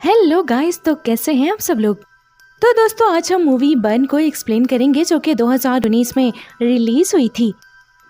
Hello guys, तो कैसे हैं आप सब लोग। तो दोस्तों, आज हम मूवी बर्न को एक्सप्लेन करेंगे जो कि 2019 में रिलीज हुई थी।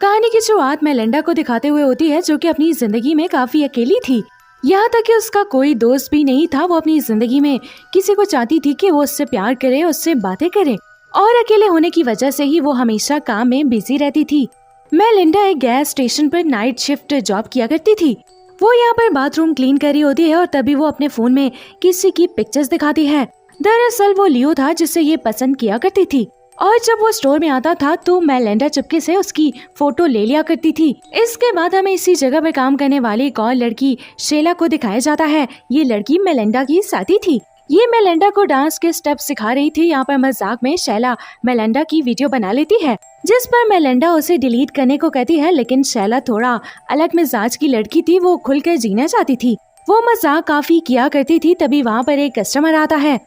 कहानी की शुरुआत मेलिंडा को दिखाते हुए होती है जो कि अपनी जिंदगी में काफी अकेली थी। यहाँ तक कि उसका कोई दोस्त भी नहीं था। वो अपनी जिंदगी में किसी को चाहती थी कि वो उससे प्यार करे, उससे बातें करे, और अकेले होने की वजह से ही वो हमेशा काम में बिजी रहती थी। मेलिंडा एक गैस स्टेशन पर नाइट शिफ्ट जॉब किया करती थी। वो यहाँ पर बाथरूम क्लीन कर रही होती है और तभी वो अपने फोन में किसी की पिक्चर्स दिखाती है। दरअसल वो लियो था जिससे ये पसंद किया करती थी, और जब वो स्टोर में आता था तो मेलिंडा चुपके से उसकी फोटो ले लिया करती थी। इसके बाद हमें इसी जगह पर काम करने वाली एक और लड़की शेला को दिखाया जाता है। ये लड़की मेलिंडा की साथी थी। ये मेलिंडा को डांस के स्टेप सिखा रही थी। यहाँ पर मजाक में शैला मेलिंडा की वीडियो बना लेती है, जिस पर मेलिंडा उसे डिलीट करने को कहती है, लेकिन शैला थोड़ा अलग मिजाज की लड़की थी। वो खुलकर जीना चाहती थी। वो मजाक काफी किया करती थी। तभी वहाँ पर एक कस्टमर आता है।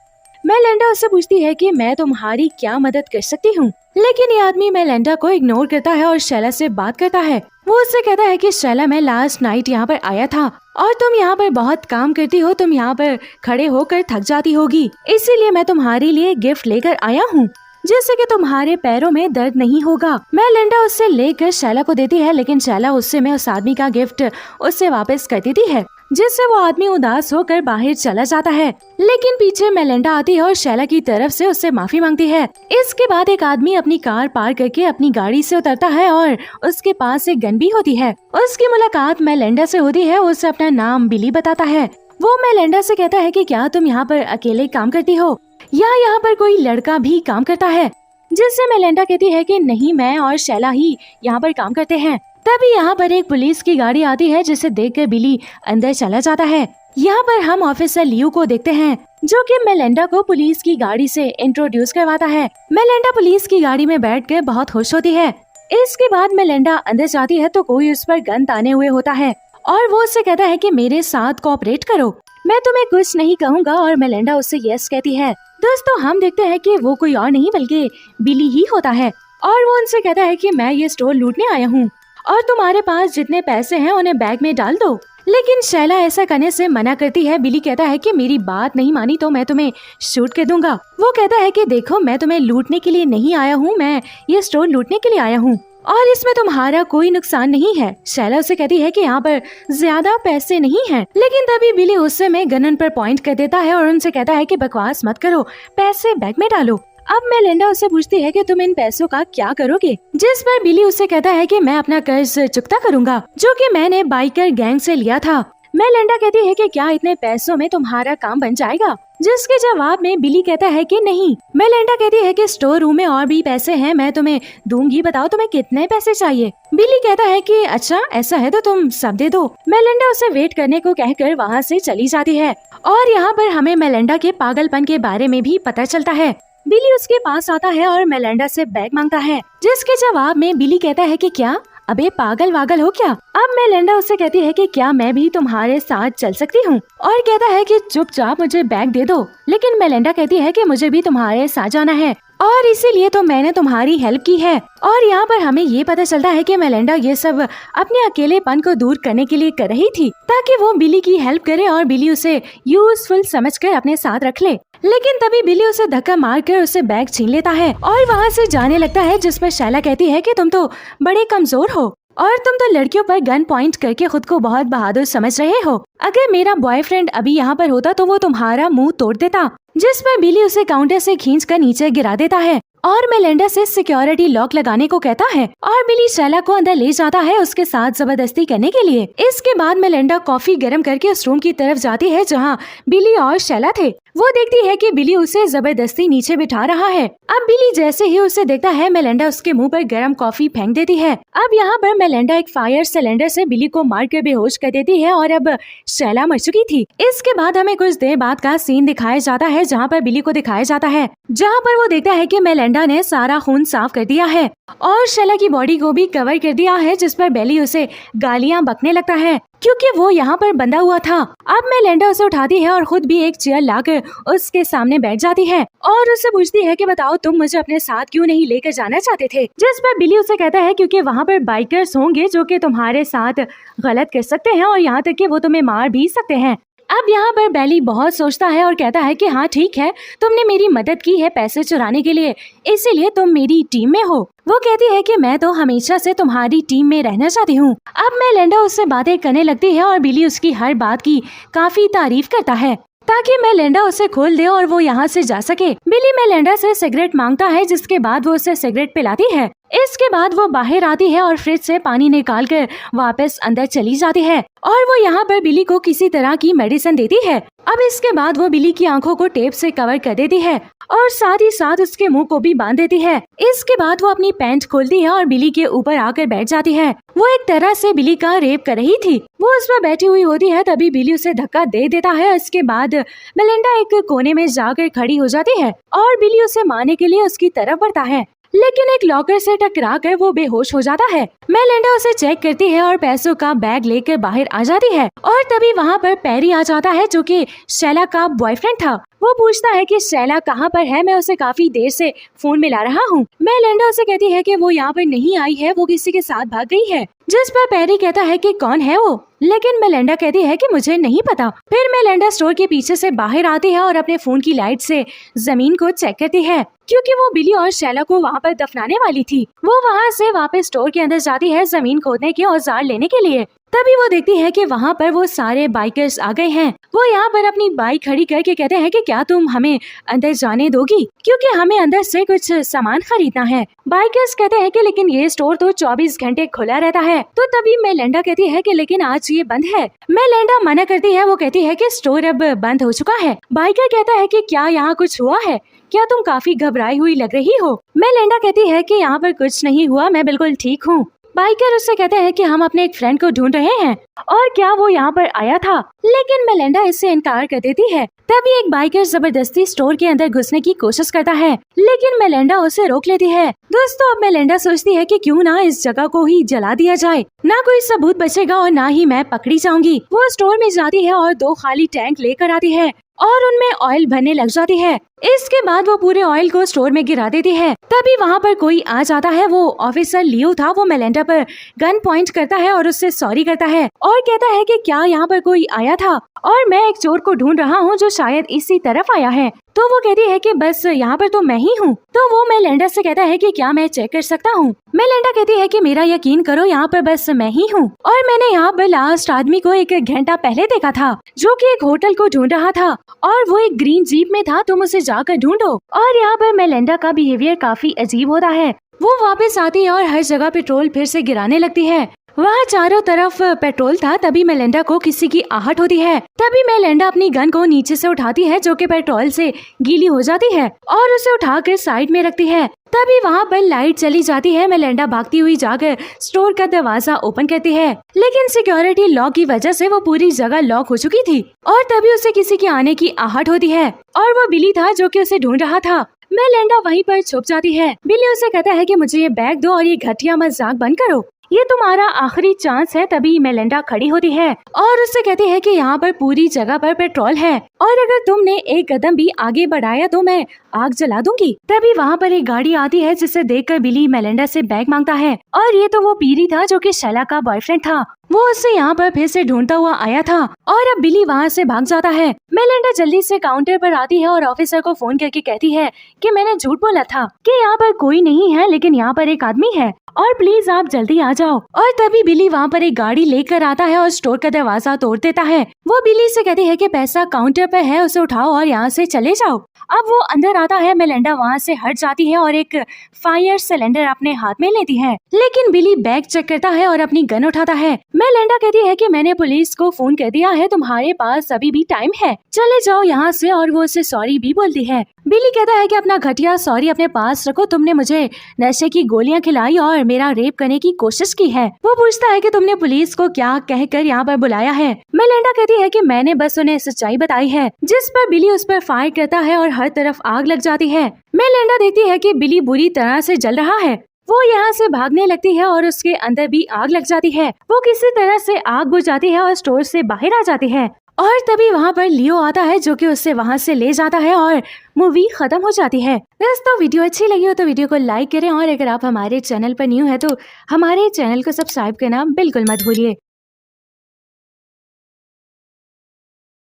मेलिंडा उससे पूछती है कि मैं तुम्हारी क्या मदद कर सकती हूँ, लेकिन ये आदमी मेलिंडा को इग्नोर करता है और शैला से बात करता है। वो उससे कहता है कि शैला, मैं लास्ट नाइट यहाँ पर आया था और तुम यहाँ पर बहुत काम करती हो, तुम यहाँ पर खड़े होकर थक जाती होगी, इसीलिए मैं तुम्हारे लिए गिफ्ट लेकर आया हूँ जिससे कि तुम्हारे पैरों में दर्द नहीं होगा। मेलिंडा उससे लेकर शैला को देती है, लेकिन शैला उससे में उस आदमी का गिफ्ट उससे वापस कर देती है, जिससे वो आदमी उदास होकर बाहर चला जाता है। लेकिन पीछे मेलिंडा आती है और शैला की तरफ से उससे माफी मांगती है। इसके बाद एक आदमी अपनी कार पार्क करके अपनी गाड़ी से उतरता है और उसके पास एक गन भी होती है। उसकी मुलाकात मेलिंडा से होती है। उसे अपना नाम बिली बताता है। वो मेलिंडा से कहता है कि क्या तुम यहाँ पर अकेले काम करती हो या यहाँ पर कोई लड़का भी काम करता है, जिससे मेलिंडा कहती है कि नहीं, मैं और शैला ही यहाँ पर काम करते हैं। तभी यहाँ पर एक पुलिस की गाड़ी आती है, जिसे देखकर बिली अंदर चला जाता है। यहाँ पर हम ऑफिसर लियो को देखते हैं जो कि मेलिंडा को पुलिस की गाड़ी से इंट्रोड्यूस करवाता है। मेलिंडा पुलिस की गाड़ी में बैठकर बहुत खुश होती है। इसके बाद मेलिंडा अंदर जाती है तो कोई उस पर गन ताने हुए होता है और वो उससे कहता है कि मेरे साथ कोऑपरेट करो, मैं तुम्हें कुछ नहीं कहूँगा, और मेलिंडा उससे यस कहती है। दोस्तों, हम देखते हैं कि वो कोई और नहीं बल्कि बिली ही होता है, और वो उनसे कहता है कि मैं ये स्टोर लूटने आया हूँ और तुम्हारे पास जितने पैसे हैं उन्हें बैग में डाल दो। लेकिन शैला ऐसा करने से मना करती है। बिली कहता है कि मेरी बात नहीं मानी तो मैं तुम्हें शूट कर दूंगा। वो कहता है कि देखो, मैं तुम्हें लूटने के लिए नहीं आया हूँ, मैं ये स्टोर लूटने के लिए आया हूँ और इसमें तुम्हारा कोई नुकसान नहीं है। शैला उसे कहती है कि यहाँ पर ज्यादा पैसे नहीं हैं, लेकिन तभी बिली उससे में गन पर पॉइंट कर देता है और उनसे कहता है कि बकवास मत करो, पैसे बैग में डालो। अब मेलिंडा उससे पूछती है कि तुम इन पैसों का क्या करोगे, जिस पर बिली उससे कहता है कि मैं अपना कर्ज चुकता करूंगा जो कि मैंने बाइकर गैंग से लिया था। मेलिंडा कहती है कि क्या इतने पैसों में तुम्हारा काम बन जाएगा, जिसके जवाब में बिली कहता है कि नहीं। मेलिंडा कहती है कि स्टोर रूम में और भी पैसे हैं, मैं तुम्हें दूंगी, बताओ तुम्हें कितने पैसे चाहिए। बिली कहता है कि अच्छा ऐसा है तो तुम सब दे दो। मेलिंडा उसे वेट करने को कहकर वहाँ से चली जाती है और यहाँ पर हमें मेलिंडा के पागलपन के बारे में भी पता चलता है। बिली उसके पास आता है और मेलिंडा से बैग मांगता है, जिसके जवाब में बिली कहता है कि क्या अबे पागल वागल हो क्या। अब मेलिंडा उससे कहती है कि क्या मैं भी तुम्हारे साथ चल सकती हूँ, और कहता है कि चुपचाप मुझे बैग दे दो। लेकिन मेलिंडा कहती है कि मुझे भी तुम्हारे साथ जाना है और इसीलिए तो मैंने तुम्हारी हेल्प की है। और यहाँ पर हमें ये पता चलता है कि मेलिंडा ये सब अपने अकेलेपन को दूर करने के लिए कर रही थी, ताकि वो बिली की हेल्प करे और बिली उसे यूजफुल समझकर अपने साथ रख ले। लेकिन तभी बिली उसे धक्का मारकर उसे बैग छीन लेता है और वहाँ से जाने लगता है, जिस पर शैला कहती है कि तुम तो बड़े कमजोर हो और तुम तो लड़कियों पर गन पॉइंट करके खुद को बहुत बहादुर समझ रहे हो। अगर मेरा बॉयफ्रेंड अभी यहाँ पर होता तो वो तुम्हारा मुंह तोड़ देता। जिस पर बिली उसे काउंटर से खींचकर नीचे गिरा देता है और मेलिंडा से सिक्योरिटी लॉक लगाने को कहता है और बिली शैला को अंदर ले जाता है उसके साथ जबरदस्ती करने के लिए। इसके बाद मेलिंडा कॉफी गर्म करके उस रूम की तरफ जाती है जहाँ बिली और शैला थे। वो देखती है कि बिली उसे जबरदस्ती नीचे बिठा रहा है। अब बिली जैसे ही उसे देखता है, मेलिंडा उसके मुंह पर गर्म कॉफी फेंक देती है। अब यहाँ पर मेलिंडा एक फायर सिलेंडर से बिली को मारकर बेहोश कर देती है और अब शैला मर चुकी थी। इसके बाद हमें कुछ देर बाद का सीन दिखाया जाता है जहाँ पर बिली को दिखाया जाता है, जहाँ पर वो देखता है कि मेलिंडा ने सारा खून साफ कर दिया है और शैला की बॉडी को भी कवर कर दिया है, जिस पर बेली उसे गालियाँ बकने लगता है क्योंकि वो यहाँ पर बंधा हुआ था। अब मेलिंडा उसे उठाती है और खुद भी एक चेयर लाकर उसके सामने बैठ जाती है और उससे पूछती है कि बताओ तुम मुझे अपने साथ क्यों नहीं लेकर जाना चाहते थे, जिस पर बिली उसे कहता है क्योंकि वहाँ पर बाइकर्स होंगे जो कि तुम्हारे साथ गलत कर सकते हैं और यहाँ तक कि वो तुम्हें मार भी सकते हैं। अब यहाँ पर बेली बहुत सोचता है और कहता है कि हाँ ठीक है, तुमने मेरी मदद की है पैसे चुराने के लिए, इसीलिए तुम मेरी टीम में हो। वो कहती है कि मैं तो हमेशा से तुम्हारी टीम में रहना चाहती हूँ। अब मेलिंडा उससे बातें करने लगती है और बिली उसकी हर बात की काफी तारीफ करता है ताकि मेलिंडा उसे खोल दे और वो यहाँ से जा सके। बिली मेलिंडा से सिगरेट मांगता है, जिसके बाद वो उसे सिगरेट पिलाती है। इसके बाद वो बाहर आती है और फ्रिज से पानी निकालकर वापस अंदर चली जाती है और वो यहाँ पर बिली को किसी तरह की मेडिसिन देती है। अब इसके बाद वो बिली की आंखों को टेप से कवर कर देती है और साथ ही साथ उसके मुंह को भी बांध देती है। इसके बाद वो अपनी पैंट खोलती है और बिली के ऊपर आकर बैठ जाती है। वो एक तरह से बिली का रेप कर रही थी। वो उस पर बैठी हुई होती है, तभी बिली उसे धक्का दे देता है। इसके बाद मेलिंडा एक कोने में जाकर खड़ी हो जाती है और बिली उसे मारने के लिए उसकी तरफ बढ़ता है, लेकिन एक लॉकर से टकरा कर वो बेहोश हो जाता है। मेलिंडा उसे चेक करती है और पैसों का बैग लेकर बाहर आ जाती है और तभी वहाँ पर पेरी आ जाता है, जो कि शैला का बॉयफ्रेंड था। वो पूछता है कि शैला कहाँ पर है, मैं उसे काफी देर से फोन मिला रहा हूँ। मेलिंडा उसे कहती है कि वो यहाँ पर नहीं आई है, वो किसी के साथ भाग गई है। जिस पर पेरी कहता है कि कौन है वो, लेकिन मेलिंडा कहती है कि मुझे नहीं पता। फिर मेलिंडा स्टोर के पीछे से बाहर आती है और अपने फोन की लाइट से जमीन को चेक करती है, क्योंकि वो बिली और शैला को वहाँ पर दफनाने वाली थी। वो वहाँ से वापस स्टोर के अंदर जाती है जमीन खोदने के औजार लेने के लिए। तभी वो देखती है कि वहाँ पर वो सारे बाइकर्स आ गए हैं। वो यहाँ पर अपनी बाइक खड़ी करके कहते हैं कि क्या तुम हमें अंदर जाने दोगी, क्योंकि हमें अंदर से कुछ सामान खरीदना है। बाइकर्स कहते हैं कि लेकिन ये स्टोर तो 24 घंटे खुला रहता है। तो तभी मेलिंडा कहती है कि लेकिन आज ये बंद है। मेलिंडा मना करती है। वो कहती है कि स्टोर अब बंद हो चुका है। बाइकर कहता है कि क्या यहाँ कुछ हुआ है, क्या तुम काफी घबराई हुई लग रही हो। मेलिंडा कहती है कि यहाँ पर कुछ नहीं हुआ, मैं बिल्कुल ठीक हूँ। बाइकर उससे कहते हैं कि हम अपने एक फ्रेंड को ढूंढ रहे हैं और क्या वो यहाँ पर आया था, लेकिन मेलिंडा इससे इनकार कर देती है। तभी एक बाइकर जबरदस्ती स्टोर के अंदर घुसने की कोशिश करता है, लेकिन मेलिंडा उसे रोक लेती है। दोस्तों, अब मेलिंडा सोचती है कि क्यों ना इस जगह को ही जला दिया जाए, ना कोई सबूत बचेगा और ना ही मैं पकड़ी जाऊंगी। वो स्टोर में जाती है और 2 खाली टैंक लेकर आती है और उनमें ऑयल भरने लग जाती है। इसके बाद वो पूरे ऑयल को स्टोर में गिरा देती है। तभी वहाँ पर कोई आ जाता है। वो ऑफिसर लियो था। वो मेलिंडा पर गन पॉइंट करता है और उससे सॉरी करता है और कहता है कि क्या यहाँ पर कोई आया था और मैं एक चोर को ढूंढ रहा हूँ जो शायद इसी तरफ आया है। तो वो कहती है कि बस यहाँ पर तो मैं ही हूँ। तो वो मेलिंडा से कहता है कि क्या मैं चेक कर सकता हूँ। मेलिंडा कहती है कि मेरा यकीन करो, यहाँ पर बस मैं ही हूँ और मैंने यहाँ पर लास्ट आदमी को 1 घंटा पहले देखा था, जो कि एक होटल को ढूंढ रहा था और वो एक ग्रीन जीप में था। तुम उसे जाकर ढूंढो। और यहाँ पर मेलिंडा का बिहेवियर काफी अजीब होता है। वो वापस आती है और हर जगह पेट्रोल फिर से गिराने लगती है। वहाँ चारों तरफ पेट्रोल था। तभी मेलिंडा को किसी की आहट होती है। तभी मेलिंडा अपनी गन को नीचे से उठाती है, जो कि पेट्रोल से गीली हो जाती है, और उसे उठाकर साइड में रखती है। तभी वहाँ पर लाइट चली जाती है। मेलिंडा भागती हुई जाकर स्टोर का दरवाजा ओपन करती है, लेकिन सिक्योरिटी लॉक की वजह से वो पूरी जगह लॉक हो चुकी थी। और तभी उसे किसी के आने की आहट होती है और वो बिली था, जो कि उसे ढूंढ रहा था। मेलिंडा वहीं पर छुप जाती है। बिली उसे कहता है कि मुझे ये बैग दो और ये घटिया मजाक बंद करो, ये तुम्हारा आखिरी चांस है। तभी मेलिंडा खड़ी होती है और उससे कहती है कि यहाँ पर पूरी जगह पर पेट्रोल है और अगर तुमने एक कदम भी आगे बढ़ाया तो मैं आग जला दूंगी। तभी वहाँ पर एक गाड़ी आती है, जिसे देखकर बिली मेलिंडा से बैग मांगता है और ये तो वो पीरी था, जो कि शैला का बॉयफ्रेंड था। वो उससे यहाँ पर फिर से ढूंढता हुआ आया था और अब बिली वहाँ से भाग जाता है। मेलिंडा जल्दी से काउंटर पर आती है और ऑफिसर को फोन करके कहती है कि मैंने झूठ बोला था कि यहाँ पर कोई नहीं है, लेकिन यहाँ पर एक आदमी है और प्लीज आप जल्दी आ जाओ। और तभी बिली वहाँ पर एक गाड़ी लेकर आता है और स्टोर का दरवाजा तोड़ देता है। वो बिली से कहती है कि पैसा काउंटर पर है, उसे उठाओ और यहाँ से चले जाओ। अब वो अंदर आता है। मेलिंडा वहाँ से हट जाती है और एक फायर सिलेंडर अपने हाथ में लेती है, लेकिन बिली बैग चेक करता है और अपनी गन उठाता है। मेलिंडा कहती है कि मैंने पुलिस को फोन कर दिया है, तुम्हारे पास अभी भी टाइम है, चले जाओ यहाँ से। और वो उसे सॉरी भी बोलती है। बिली कहता है कि अपना घटिया सॉरी अपने पास रखो, तुमने मुझे नशे की गोलियां खिलाई और मेरा रेप करने की कोशिश की है। वो पूछता है कि तुमने पुलिस को क्या कहकर यहाँ पर बुलाया है। मेलिंडा कहती है कि मैंने बस उन्हें सच्चाई बताई है, जिस पर बिली उस पर फायर करता है और हर तरफ आग लग जाती है। मेलिंडा देखती है कि बिली बुरी तरह से जल रहा है। वो यहाँ से भागने लगती है और उसके अंदर भी आग लग जाती है। वो किसी तरह से आग बुझ जाती है और स्टोर से बाहर आ जाती है। और तभी वहाँ पर लियो आता है, जो कि उससे वहाँ से ले जाता है और मूवी खत्म हो जाती है। दोस्तों, वीडियो अच्छी लगी हो तो वीडियो को लाइक करें और अगर आप हमारे चैनल पर न्यू है तो हमारे चैनल को सब्सक्राइब करना बिल्कुल मत भूलिए।